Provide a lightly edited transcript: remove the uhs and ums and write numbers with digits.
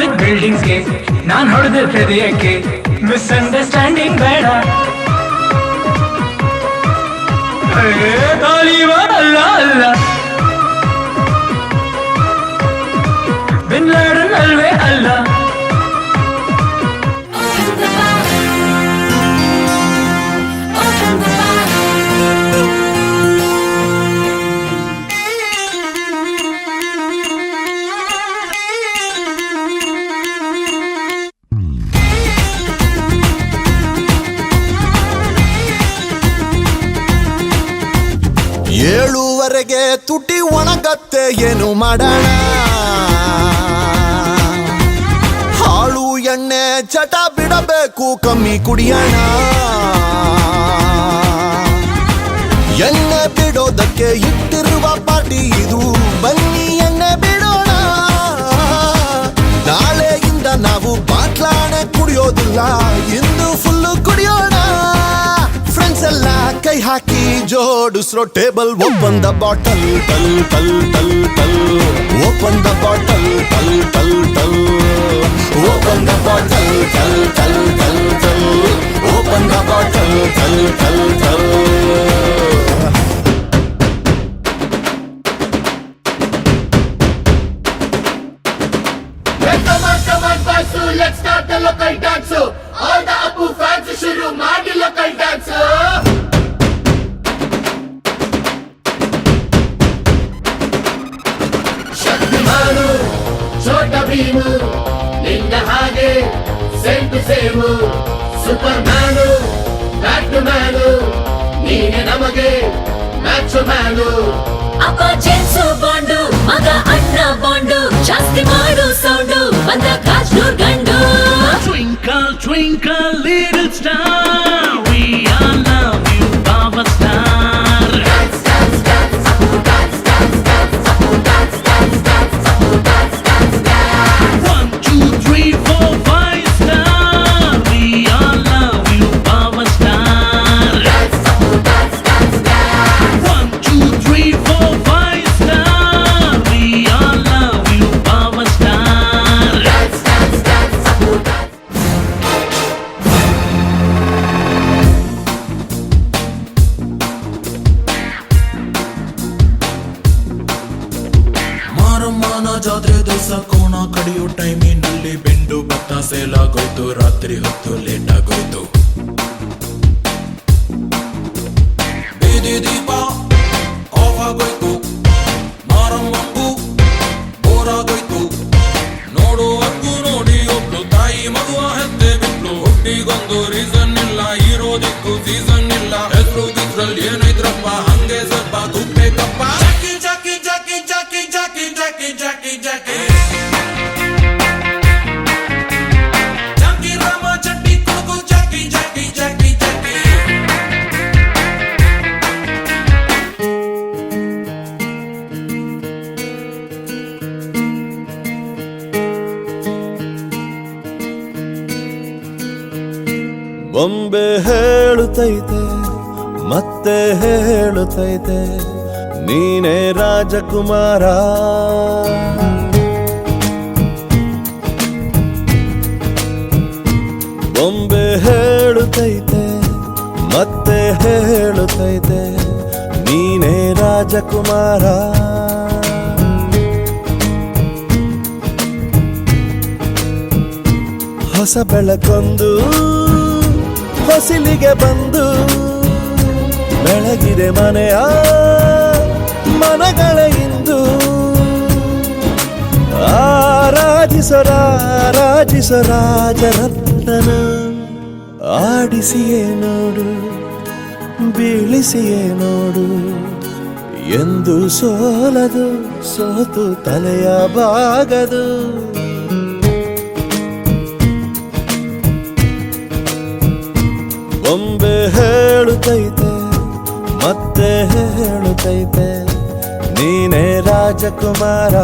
ಹೊಡೆದಿದ್ ಬಿಲ್ಡಿಂಗ್ಸ್ಗೆ ನಾನ್ ಹೊಡೆದ ಹೃದಯಕ್ಕೆ ಮಿಸ್ಅಂಡರ್ಸ್ಟ್ಯಾಂಡಿಂಗ್ ಬೇಡ. ತಾಲಿಬಾನ್ ಅಲ್ಲ ಅಲ್ಲ, ಬಿನ್ ಲಾಡನ್ ಅಲ್ವೇ ಅಲ್ಲ. ಏಳುವರೆಗೆ ತುಟಿ ಒಣಗತ್ತೆ ಏನು ಮಾಡೋಣ, ಹಾಳು ಎಣ್ಣೆ ಚಟ ಬಿಡಬೇಕು ಕಮ್ಮಿ ಕುಡಿಯೋಣ. ಎಣ್ಣೆ ಬಿಡೋದಕ್ಕೆ ಇಟ್ಟಿರುವ ಪಾರ್ಟಿ ಇದು, ಬನ್ನಿ ಎಣ್ಣೆ ಬಿಡೋಣ. ನಾಳೆಯಿಂದ ನಾವು ಬಾಟ್ಲಾಣೆ ಕುಡಿಯೋದಿಲ್ಲ, ಇಂದು ಫುಲ್ಲು ಕುಡಿಯೋಣ. ಫ್ರೆಂಡ್ಸ್ ಎಲ್ಲ ಕೈ ಹಾಕಿ ಜೋಡಿಸ್ರೋ ಟೇಬಲ್. ಓಪನ್ ದ ಬಾಟಲ್ ಟಲ್ ಟಲ್ ಟಲ್ ಟಲ್, ಓಪನ್ ದ ಬಾಟಲ್ ಟಲ್ ಟಲ್ ಟಲ್, ಓಪನ್ ದ ಬಾಟಲ್ ಟಲ್ ಟಲ್ ಟಲ್ ಟಲ್, ಓಪನ್ ದ ಬಾಟಲ್ ಟಲ್ ಟಲ್ ಟಲ್. Let's start the local dance. All the Apu fans shuru ಮಾಡಿ local dance. ಶಕ್ತಿಮಾನು ಛೋಟ ಭೀಮು ನಿನ್ನ ಹಾಗೆ same to same. Superman batman ನೀನೆ ನಮಗೆ ಮ್ಯಾಚ್ ಮ್ಯಾನು. ಅಪ್ಪ ಜೇಮ್ಸು ಬಾಂಡು ಮಗ ಅಣ್ಣ ಬಾಂಡು, ಜಾಸ್ತಿ ಮಾಡು ಸೌಂಡು ಬಂದ ಕಾಜ್ನೂರ್ ಗಂಡು. Twinkle twinkle little star, we all love you Baba star. Dance dance dance Apu dance dance dance Apu dance dance dance Apu dance dance dance. 1 2 3 4 5 star, we all love you Baba star. Dance Apu dance dance dance. 1 2 3 4 5 star, we all love you Baba star. Dance dance dance Apu dance. ಮಾರಮ್ಮನ ಜಾತ್ರೆ ದಿವಸ ಕೋಣ ಕಡಿಯೋ ಟೈಮಿನಲ್ಲಿ ಬೆಂಡು ಭತ್ತ ಸೇಲಾಗೋಯ್ತು, ರಾತ್ರಿ ಹೊತ್ತು late ಆಗೋಯ್ತು. ಬೀದಿ ದೀಪ ಆಫ್ ಆಗೋಯ್ತು, ಮಾರಮ್ಮಂಗೂ ಬೋರಾಗೋಯ್ತು. ನೋಡುವಕ್ಕೂ ನೋಡಿ ಒಬ್ಳು ತಾಯಿ ಮಗುವ ಹೆತ್ತೆ ಬಿಟ್ಲು. ಹುಟ್ಟಿಗೊಂದು ರೀಸನ್ ಇಲ್ಲ, ಇರೋದಿಕ್ಕೂ ಸೀಸನ್ ಇಲ್ಲ. ಹೆಸರು ಗಿದ್ರಲ್ಲಿ ಏನೈತ್ರಪ್ಪ ಹಂಗೆ ಸ್ವಲ್ಪ ತುಪ್ಪೇಕಪ್ಪ. ಜಾಕಿ ಜಾಕಿ ಜಾಕಿ ಜಾಕಿ ಜಾಕಿ ಜಾಕಿ ಜಾಕಿ ಜಾಕಿ ಜಾಕಿ ರಾಮ ಚಟ್ಟಿ ಕೊಡುಗು ಜಾಕಿ ಜಾಕಿ ಜಾಕಿ ಜಾಕಿ. ಬೊಂಬೆ ಹೇಳುತ್ತೈತೆ ಮತ್ತೆ ಹೇಳುತ್ತೈತೆ, ನೀನೇ ರಾಜಕುಮಾರ. ಬೊಂಬೆ ಹೇಳುತ್ತೈತೆ ಮತ್ತೆ ಹೇಳುತ್ತೈತೆ, ನೀನೇ ರಾಜಕುಮಾರ. ಹೊಸ ಬೆಳಕೊಂದು ಹೊಸಿಲಿಗೆ ಬಂದು ಬೆಳಗಿದೆ ಮನೆಯ ಮನಗಳ ಇಂದು. ಆರಾಧಿಸೋ ರಾಜರತ್ನನ, ಆಡಿಸಿಯೇ ನೋಡು ಬೀಳಿಸಿಯೇ ನೋಡು, ಎಂದು ಸೋಲದು ಸೋತು ತಲೆಯ ಬಾಗದು. ಬೊಂಬೆ ಹೇಳುತ್ತೈತೆ ಮತ್ತೆ ಹೇಳುತ್ತೈತೆ, ನೀನೇ ರಾಜಕುಮಾರ.